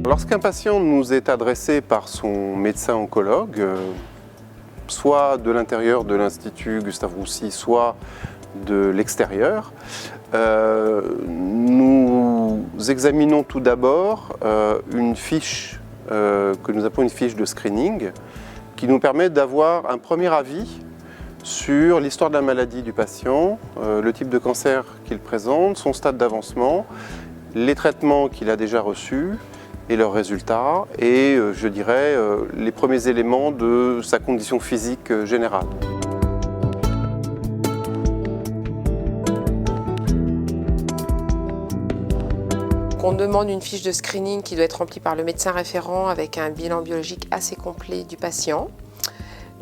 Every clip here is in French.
Lorsqu'un patient nous est adressé par son médecin oncologue, soit de l'intérieur de l'Institut Gustave Roussy, soit de l'extérieur, nous examinons tout d'abord une fiche que nous appelons une fiche de screening qui nous permet d'avoir un premier avis sur l'histoire de la maladie du patient, le type de cancer qu'il présente, son stade d'avancement, les traitements qu'il a déjà reçus et leurs résultats et, je dirais, les premiers éléments de sa condition physique générale. On demande une fiche de screening qui doit être remplie par le médecin référent avec un bilan biologique assez complet du patient.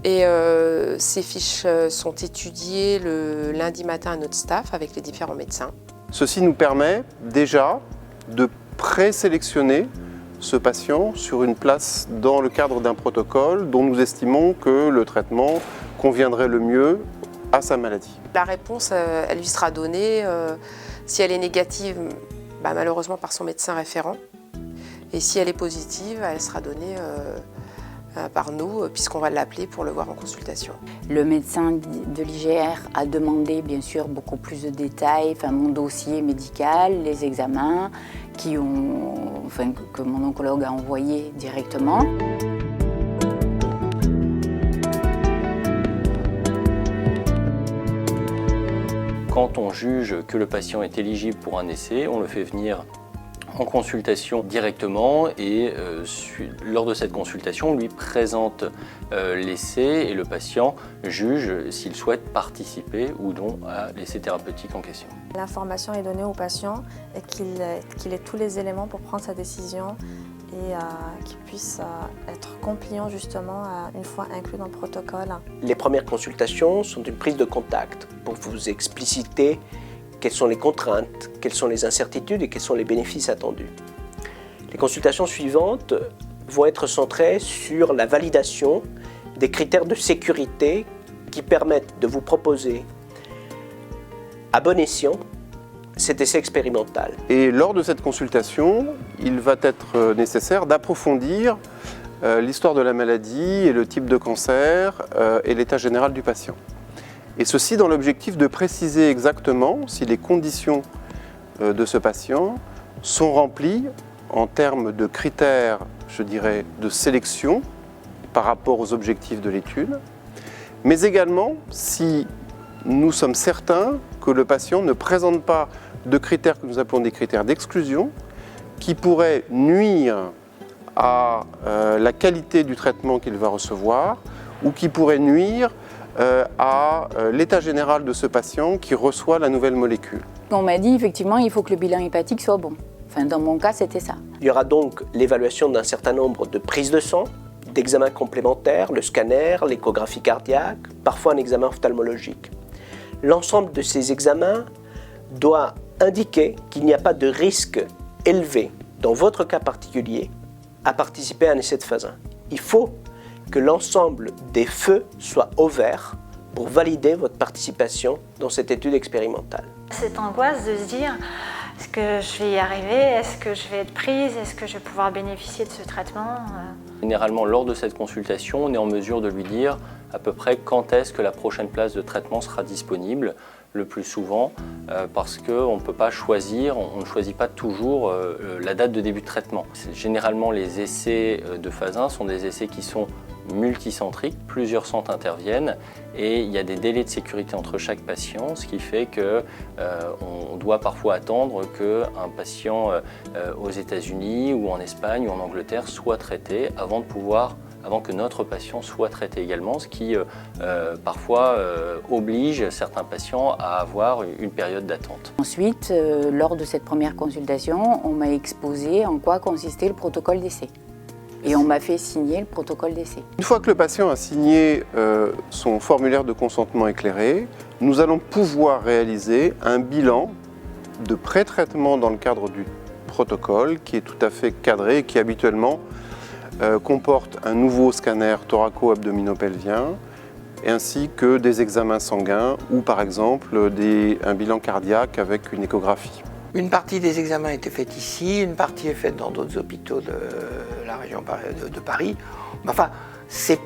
Et ces fiches sont étudiées le lundi matin à notre staff avec les différents médecins. Ceci nous permet déjà de présélectionner ce patient sur une place dans le cadre d'un protocole dont nous estimons que le traitement conviendrait le mieux à sa maladie. La réponse, elle lui sera donnée. Si elle est négative, malheureusement par son médecin référent. Et si elle est positive, elle sera donnée par nous, puisqu'on va l'appeler pour le voir en consultation. Le médecin de l'IGR a demandé bien sûr beaucoup plus de détails, mon dossier médical, les examens que mon oncologue a envoyés directement. Quand on juge que le patient est éligible pour un essai, on le fait venir en consultation directement et lors de cette consultation, on lui présente l'essai et le patient juge s'il souhaite participer ou non à l'essai thérapeutique en question. L'information est donnée au patient et qu'il ait tous les éléments pour prendre sa décision et qu'il puisse être compliant justement une fois inclus dans le protocole. Les premières consultations sont une prise de contact pour vous expliciter quelles sont les contraintes, quelles sont les incertitudes et quels sont les bénéfices attendus. Les consultations suivantes vont être centrées sur la validation des critères de sécurité qui permettent de vous proposer à bon escient cet essai expérimental. Et lors de cette consultation, il va être nécessaire d'approfondir l'histoire de la maladie et le type de cancer et l'état général du patient. Et ceci dans l'objectif de préciser exactement si les conditions de ce patient sont remplies en termes de critères, je dirais, de sélection par rapport aux objectifs de l'étude, mais également si nous sommes certains que le patient ne présente pas de critères que nous appelons des critères d'exclusion qui pourraient nuire à la qualité du traitement qu'il va recevoir ou qui pourraient nuire à l'état général de ce patient qui reçoit la nouvelle molécule. On m'a dit effectivement il faut que le bilan hépatique soit bon. Dans mon cas, c'était ça. Il y aura donc l'évaluation d'un certain nombre de prises de sang, d'examens complémentaires, le scanner, l'échographie cardiaque, parfois un examen ophtalmologique. L'ensemble de ces examens doit indiquer qu'il n'y a pas de risque élevé, dans votre cas particulier, à participer à un essai de phase 1. Il faut que l'ensemble des feux soient au vert pour valider votre participation dans cette étude expérimentale. Cette angoisse de se dire, est-ce que je vais y arriver? Est-ce que je vais être prise? Est-ce que je vais pouvoir bénéficier de ce traitement? Généralement, lors de cette consultation, on est en mesure de lui dire à peu près quand est-ce que la prochaine place de traitement sera disponible, le plus souvent, parce qu'on ne peut pas choisir, on ne choisit pas toujours la date de début de traitement. Généralement, les essais de phase 1 sont des essais qui sont multicentriques, plusieurs centres interviennent et il y a des délais de sécurité entre chaque patient, ce qui fait qu'on doit parfois attendre qu'un patient aux États-Unis ou en Espagne ou en Angleterre soit traité avant que notre patient soit traité également, ce qui parfois oblige certains patients à avoir une période d'attente. Ensuite, lors de cette première consultation, on m'a exposé en quoi consistait le protocole d'essai. Et on m'a fait signer le protocole d'essai. Une fois que le patient a signé son formulaire de consentement éclairé, nous allons pouvoir réaliser un bilan de pré-traitement dans le cadre du protocole qui est tout à fait cadré et qui habituellement comporte un nouveau scanner thoraco-abdominopelvien ainsi que des examens sanguins ou par exemple un bilan cardiaque avec une échographie. Une partie des examens été faite ici, une partie est faite dans d'autres hôpitaux de la région de Paris. Enfin, c'est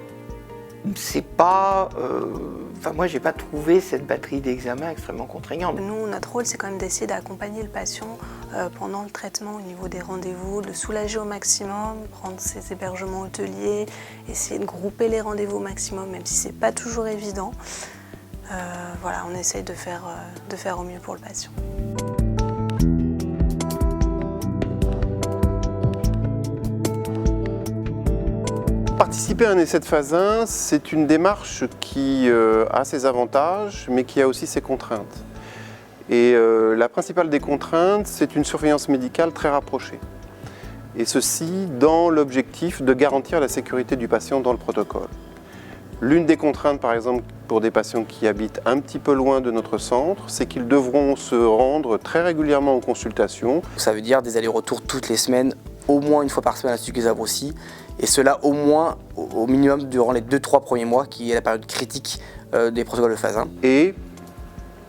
pas... Enfin, moi, j'ai pas trouvé cette batterie d'examens extrêmement contraignante. Nous, notre rôle, c'est quand même d'essayer d'accompagner le patient pendant le traitement au niveau des rendez-vous, de soulager au maximum, prendre ses hébergements hôteliers, essayer de grouper les rendez-vous au maximum, même si c'est pas toujours évident. Voilà, on essaye de faire au mieux pour le patient. Participer à un essai de phase 1, c'est une démarche qui a ses avantages, mais qui a aussi ses contraintes. Et la principale des contraintes, c'est une surveillance médicale très rapprochée. Et ceci dans l'objectif de garantir la sécurité du patient dans le protocole. L'une des contraintes, par exemple, pour des patients qui habitent un petit peu loin de notre centre, c'est qu'ils devront se rendre très régulièrement en consultation. Ça veut dire des allers-retours toutes les semaines, au moins une fois par semaine à l'Institut Gayser-Roussy, et cela au moins, au minimum, durant les 2-3 premiers mois, qui est la période critique des protocoles de phase 1. Et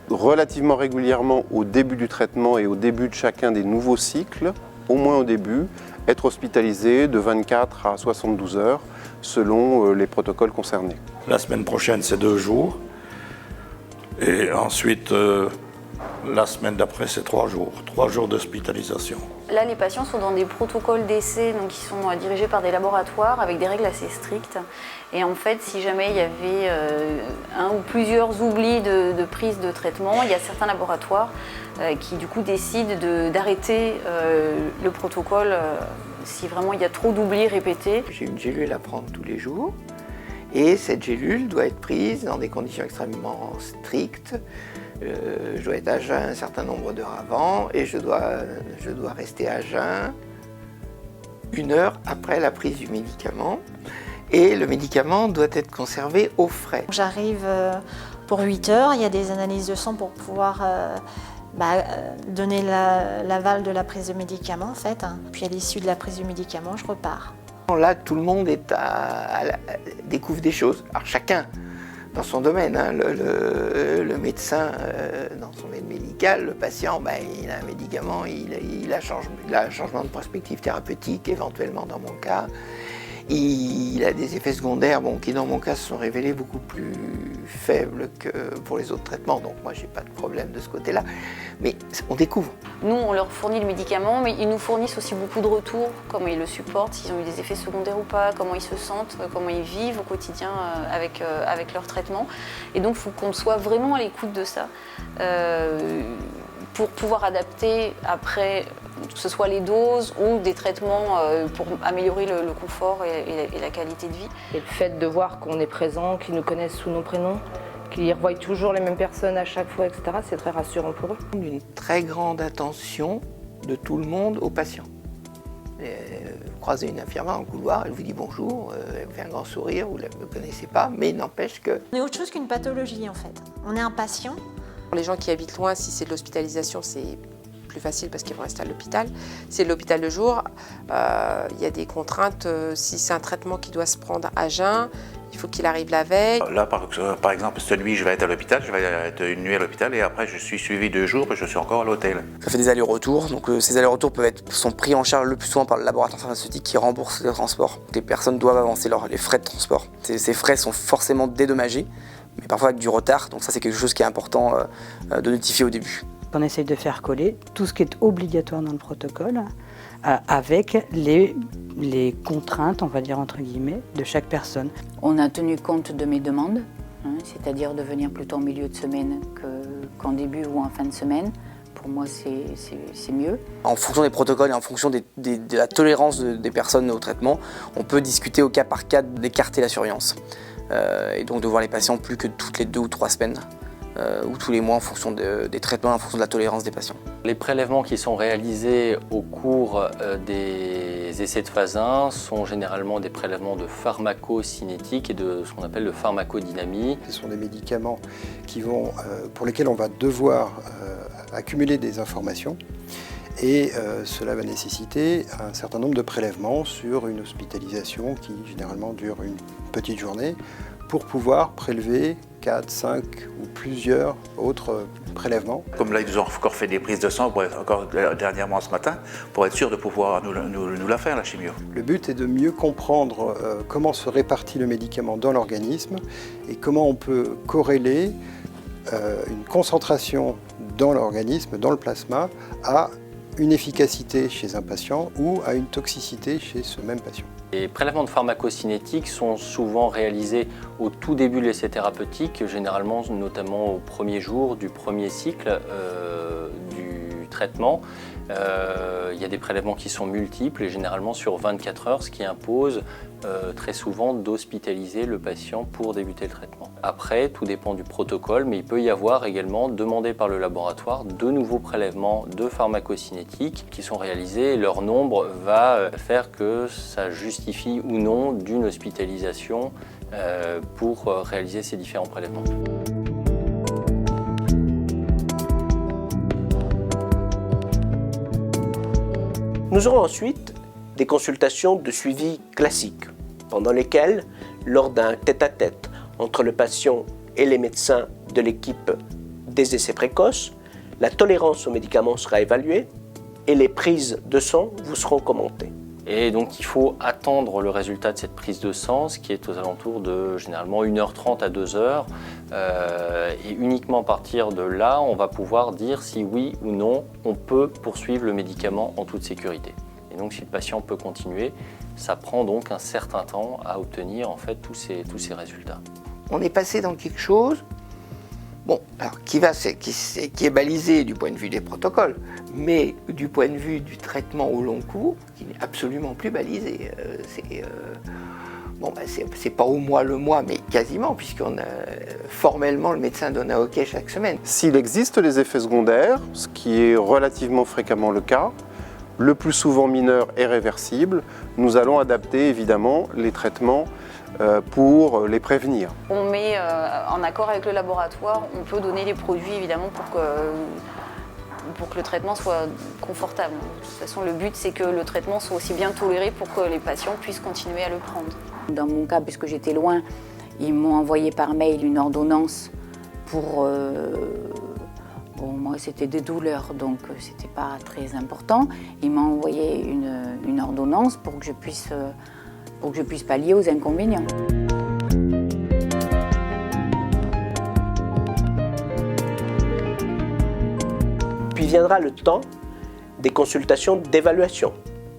relativement régulièrement au début du traitement et au début de chacun des nouveaux cycles, au moins au début, être hospitalisé de 24 à 72 heures selon les protocoles concernés. La semaine prochaine, c'est 2 jours. Et ensuite, la semaine d'après, c'est 3 jours. 3 jours d'hospitalisation. Là, les patients sont dans des protocoles d'essai qui sont dirigés par des laboratoires avec des règles assez strictes. Et en fait, si jamais il y avait un ou plusieurs oublis de prise de traitement, il y a certains laboratoires qui du coup décident d'arrêter le protocole si vraiment il y a trop d'oublis répétés. J'ai une gélule à prendre tous les jours et cette gélule doit être prise dans des conditions extrêmement strictes. Je dois être à jeun un certain nombre d'heures avant et je dois rester à jeun 1 heure après la prise du médicament. Et le médicament doit être conservé au frais. J'arrive pour 8 heures, il y a des analyses de sang pour pouvoir donner l'aval de la prise de médicament en fait. Puis à l'issue de la prise du médicament, je repars. Là, tout le monde découvre des choses. Alors chacun dans son domaine, hein. Le médecin dans son domaine médical, le patient, il a un médicament, il a un changement de perspective thérapeutique, éventuellement dans mon cas. Il a des effets secondaires qui dans mon cas se sont révélés beaucoup plus faibles que pour les autres traitements, donc moi j'ai pas de problème de ce côté-là, mais on découvre. Nous on leur fournit le médicament, mais ils nous fournissent aussi beaucoup de retours, comment ils le supportent, s'ils ont eu des effets secondaires ou pas, comment ils se sentent, comment ils vivent au quotidien avec leur traitement. Et donc il faut qu'on soit vraiment à l'écoute de ça pour pouvoir adapter après, que ce soit les doses ou des traitements pour améliorer le confort et la qualité de vie. Et le fait de voir qu'on est présent, qu'ils nous connaissent sous nos prénoms, qu'ils revoient toujours les mêmes personnes à chaque fois, etc., c'est très rassurant pour eux. Une très grande attention de tout le monde aux patients. Vous croisez une infirmière en couloir, elle vous dit bonjour, elle vous fait un grand sourire, vous ne le connaissez pas, mais il n'empêche que... On est autre chose qu'une pathologie en fait. On est un patient. Pour les gens qui habitent loin, si c'est de l'hospitalisation, c'est plus facile parce qu'ils vont rester à l'hôpital. Si c'est de l'hôpital de jour, il y a des contraintes. Si c'est un traitement qui doit se prendre à jeun, il faut qu'il arrive la veille. Là, par exemple, cette nuit, je vais être à l'hôpital, je vais être une nuit à l'hôpital et après, je suis suivi 2 jours et je suis encore à l'hôtel. Ça fait des allers-retours, donc ces allers-retours sont pris en charge le plus souvent par le laboratoire pharmaceutique qui rembourse le transport. Les personnes doivent avancer les frais de transport. Ces frais sont forcément dédommagés, mais parfois avec du retard, donc ça c'est quelque chose qui est important de notifier au début. On essaye de faire coller tout ce qui est obligatoire dans le protocole avec les contraintes, on va dire entre guillemets, de chaque personne. On a tenu compte de mes demandes, c'est-à-dire de venir plutôt en milieu de semaine qu'en début ou en fin de semaine. Pour moi, c'est mieux. En fonction des protocoles et en fonction de la tolérance des personnes au traitement, on peut discuter au cas par cas d'écarter la surveillance. Et donc de voir les patients plus que toutes les 2 ou 3 semaines. Ou tous les mois en fonction des traitements, en fonction de la tolérance des patients. Les prélèvements qui sont réalisés au cours des essais de phase 1 sont généralement des prélèvements de pharmacocinétique et de ce qu'on appelle de pharmacodynamie. Ce sont des médicaments pour lesquels on va devoir accumuler des informations et cela va nécessiter un certain nombre de prélèvements sur une hospitalisation qui généralement dure une petite journée pour pouvoir prélever 4, 5 ou plusieurs autres prélèvements. Comme là, ils nous ont encore fait des prises de sang, encore dernièrement ce matin, pour être sûr de pouvoir nous la faire, la chimio. Le but est de mieux comprendre comment se répartit le médicament dans l'organisme et comment on peut corréler une concentration dans l'organisme, dans le plasma, à une efficacité chez un patient ou à une toxicité chez ce même patient. Les prélèvements de pharmacocinétiques sont souvent réalisés au tout début de l'essai thérapeutique, généralement notamment au premier jour du premier cycle du traitement. Il y a des prélèvements qui sont multiples et généralement sur 24 heures, ce qui impose très souvent d'hospitaliser le patient pour débuter le traitement. Après, tout dépend du protocole, mais il peut y avoir également, demandé par le laboratoire, de nouveaux prélèvements de pharmacocinétiques qui sont réalisés et leur nombre va faire que ça justifie ou non d'une hospitalisation pour réaliser ces différents prélèvements. Nous aurons ensuite des consultations de suivi classiques, pendant lesquelles, lors d'un tête-à-tête entre le patient et les médecins de l'équipe des essais précoces, la tolérance aux médicaments sera évaluée et les prises de sang vous seront commentées. Et donc il faut attendre le résultat de cette prise de sang, ce qui est aux alentours de généralement 1h30 à 2h. Et uniquement à partir de là, on va pouvoir dire si oui ou non on peut poursuivre le médicament en toute sécurité. Et donc si le patient peut continuer, ça prend donc un certain temps à obtenir en fait tous ces résultats. On est passé dans quelque chose qui est balisé du point de vue des protocoles, mais du point de vue du traitement au long cours, qui n'est absolument plus balisé. C'est pas au mois le mois, mais quasiment, formellement le médecin donne un OK chaque semaine. S'il existe les effets secondaires, ce qui est relativement fréquemment le cas, le plus souvent mineurs et réversibles, nous allons adapter évidemment les traitements pour les prévenir. On met en accord avec le laboratoire, on peut donner des produits évidemment pour que le traitement soit confortable. De toute façon, le but c'est que le traitement soit aussi bien toléré pour que les patients puissent continuer à le prendre. Dans mon cas, puisque j'étais loin, ils m'ont envoyé par mail une ordonnance pour... moi c'était des douleurs, donc c'était pas très important. Ils m'ont envoyé une ordonnance pour que je puisse pallier aux inconvénients. Puis viendra le temps des consultations d'évaluation,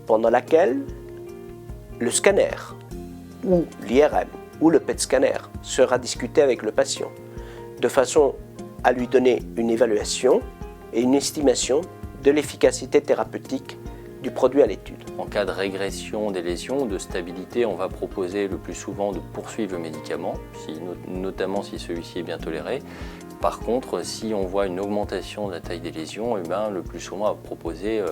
pendant laquelle le scanner, ou l'IRM, ou le PET scanner sera discuté avec le patient, de façon à lui donner une évaluation et une estimation de l'efficacité thérapeutique du produit à l'étude. En cas de régression des lésions, de stabilité, on va proposer le plus souvent de poursuivre le médicament, notamment si celui-ci est bien toléré. Par contre, si on voit une augmentation de la taille des lésions, le plus souvent on va proposer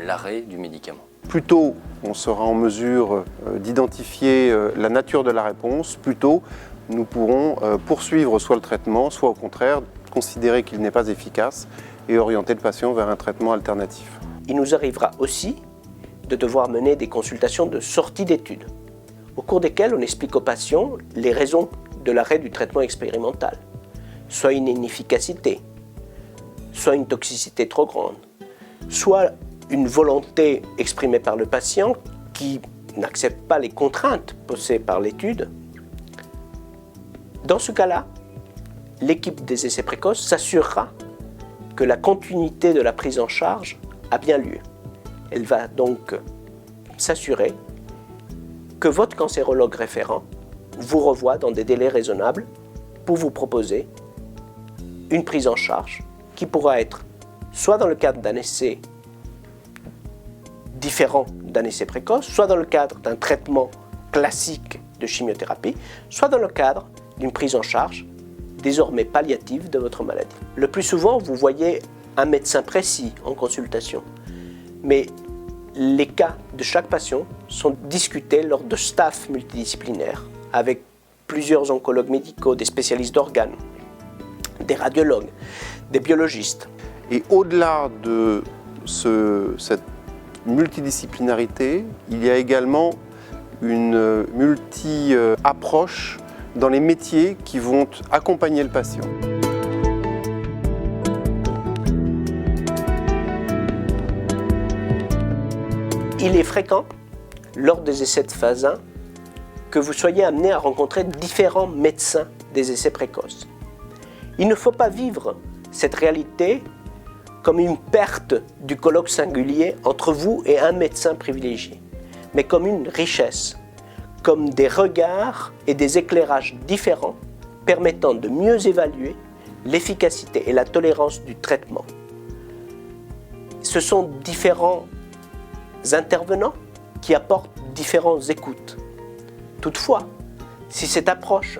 l'arrêt du médicament. Plus tôt on sera en mesure d'identifier la nature de la réponse, plus tôt nous pourrons poursuivre soit le traitement, soit au contraire considérer qu'il n'est pas efficace et orienter le patient vers un traitement alternatif. Il nous arrivera aussi de devoir mener des consultations de sortie d'études, au cours desquelles on explique aux patients les raisons de l'arrêt du traitement expérimental, soit une inefficacité, soit une toxicité trop grande, soit une volonté exprimée par le patient qui n'accepte pas les contraintes posées par l'étude. Dans ce cas-là, l'équipe des essais précoces s'assurera que la continuité de la prise en charge a bien lieu. Elle va donc s'assurer que votre cancérologue référent vous revoit dans des délais raisonnables pour vous proposer une prise en charge qui pourra être soit dans le cadre d'un essai différent d'un essai précoce, soit dans le cadre d'un traitement classique de chimiothérapie, soit dans le cadre d'une prise en charge désormais palliative de votre maladie. Le plus souvent, vous voyez un médecin précis en consultation, mais les cas de chaque patient sont discutés lors de staff multidisciplinaires avec plusieurs oncologues médicaux, des spécialistes d'organes, des radiologues, des biologistes. Et au-delà de cette multidisciplinarité, il y a également une multi-approche dans les métiers qui vont accompagner le patient. Il est fréquent, lors des essais de phase 1, que vous soyez amené à rencontrer différents médecins des essais précoces. Il ne faut pas vivre cette réalité comme une perte du colloque singulier entre vous et un médecin privilégié, mais comme une richesse, comme des regards et des éclairages différents permettant de mieux évaluer l'efficacité et la tolérance du traitement. Ce sont différents intervenants qui apportent différentes écoutes. Toutefois, si cette approche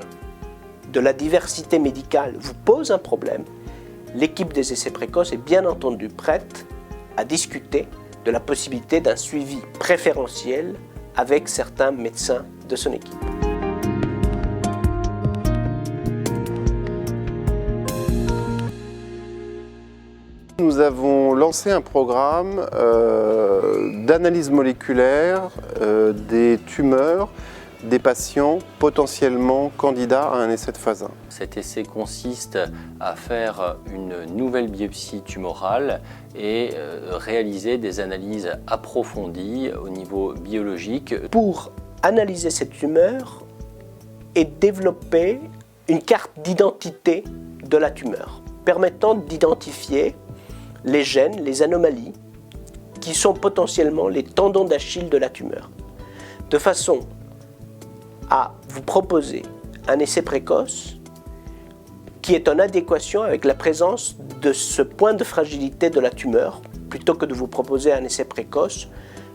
de la diversité médicale vous pose un problème, l'équipe des essais précoces est bien entendu prête à discuter de la possibilité d'un suivi préférentiel avec certains médecins de son équipe. Nous avons lancé un programme d'analyse moléculaire des tumeurs des patients potentiellement candidats à un essai de phase 1. Cet essai consiste à faire une nouvelle biopsie tumorale et réaliser des analyses approfondies au niveau biologique. Pour analyser cette tumeur et développer une carte d'identité de la tumeur, permettant d'identifier les gènes, les anomalies qui sont potentiellement les tendons d'Achille de la tumeur, de façon à vous proposer un essai précoce qui est en adéquation avec la présence de ce point de fragilité de la tumeur, plutôt que de vous proposer un essai précoce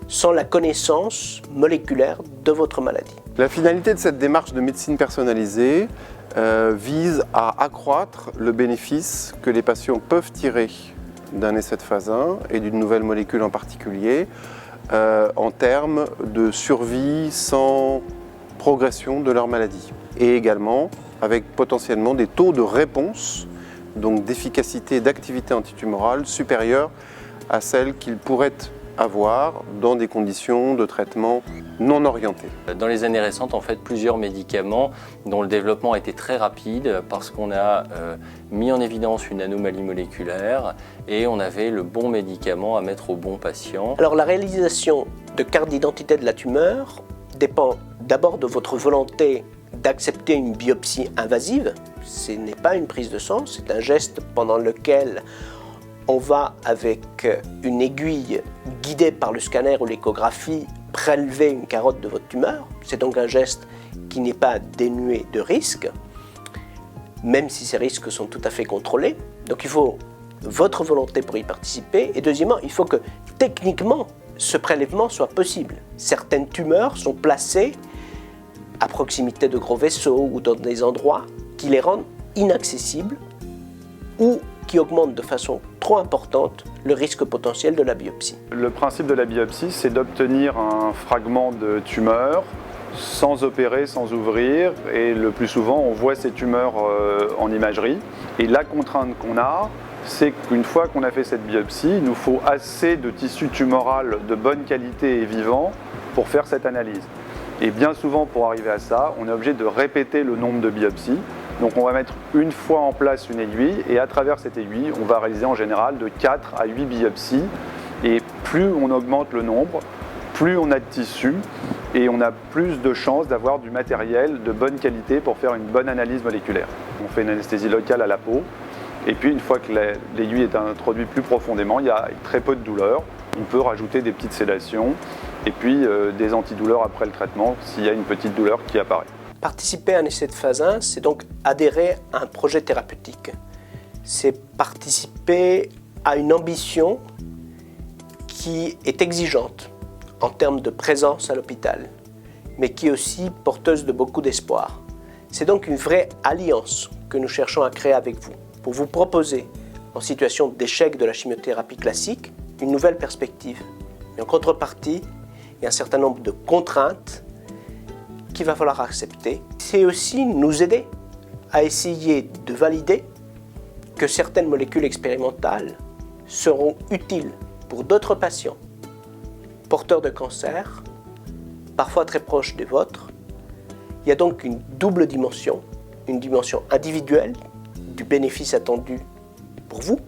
sans la connaissance moléculaire de votre maladie. La finalité de cette démarche de médecine personnalisée vise à accroître le bénéfice que les patients peuvent tirer d'un essai de phase 1 et d'une nouvelle molécule en particulier en termes de survie sans progression de leur maladie, et également avec potentiellement des taux de réponse, donc d'efficacité et d'activité antitumorale supérieurs à celles qu'ils pourraient avoir dans des conditions de traitement non orientées. Dans les années récentes, en fait, plusieurs médicaments dont le développement a été très rapide parce qu'on a mis en évidence une anomalie moléculaire et on avait le bon médicament à mettre au bon patient. Alors la réalisation de carte d'identité de la tumeur dépend d'abord de votre volonté d'accepter une biopsie invasive. Ce n'est pas une prise de sang, c'est un geste pendant lequel on va, avec une aiguille guidée par le scanner ou l'échographie, prélever une carotte de votre tumeur. C'est donc un geste qui n'est pas dénué de risques, même si ces risques sont tout à fait contrôlés. Donc il faut votre volonté pour y participer. Et deuxièmement, il faut que techniquement, ce prélèvement soit possible. Certaines tumeurs sont placées à proximité de gros vaisseaux ou dans des endroits qui les rendent inaccessibles ou qui augmentent de façon trop importante le risque potentiel de la biopsie. Le principe de la biopsie, c'est d'obtenir un fragment de tumeur sans opérer, sans ouvrir, et le plus souvent on voit ces tumeurs en imagerie. Et la contrainte qu'on a, c'est qu'une fois qu'on a fait cette biopsie, il nous faut assez de tissu tumoral de bonne qualité et vivant pour faire cette analyse. Et bien souvent, pour arriver à ça, on est obligé de répéter le nombre de biopsies. Donc on va mettre une fois en place une aiguille, et à travers cette aiguille, on va réaliser en général de 4 à 8 biopsies. Et plus on augmente le nombre, plus on a de tissu, et on a plus de chances d'avoir du matériel de bonne qualité pour faire une bonne analyse moléculaire. On fait une anesthésie locale à la peau. Et puis une fois que l'aiguille est introduite plus profondément, il y a très peu de douleur. On peut rajouter des petites sédations et puis des antidouleurs après le traitement s'il y a une petite douleur qui apparaît. Participer à un essai de phase 1, c'est donc adhérer à un projet thérapeutique. C'est participer à une ambition qui est exigeante en termes de présence à l'hôpital, mais qui est aussi porteuse de beaucoup d'espoir. C'est donc une vraie alliance que nous cherchons à créer avec vous, pour vous proposer, en situation d'échec de la chimiothérapie classique, une nouvelle perspective. Mais en contrepartie, il y a un certain nombre de contraintes qu'il va falloir accepter. C'est aussi nous aider à essayer de valider que certaines molécules expérimentales seront utiles pour d'autres patients porteurs de cancer, parfois très proches des vôtres, Il y a donc une double dimension, une dimension individuelle du bénéfice attendu pour vous,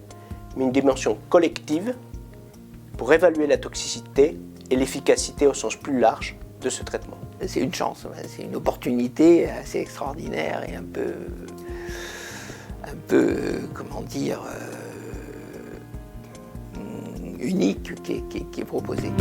mais une dimension collective pour évaluer la toxicité et l'efficacité au sens plus large de ce traitement. C'est une chance, c'est une opportunité assez extraordinaire et un peu comment dire, unique qui est proposée.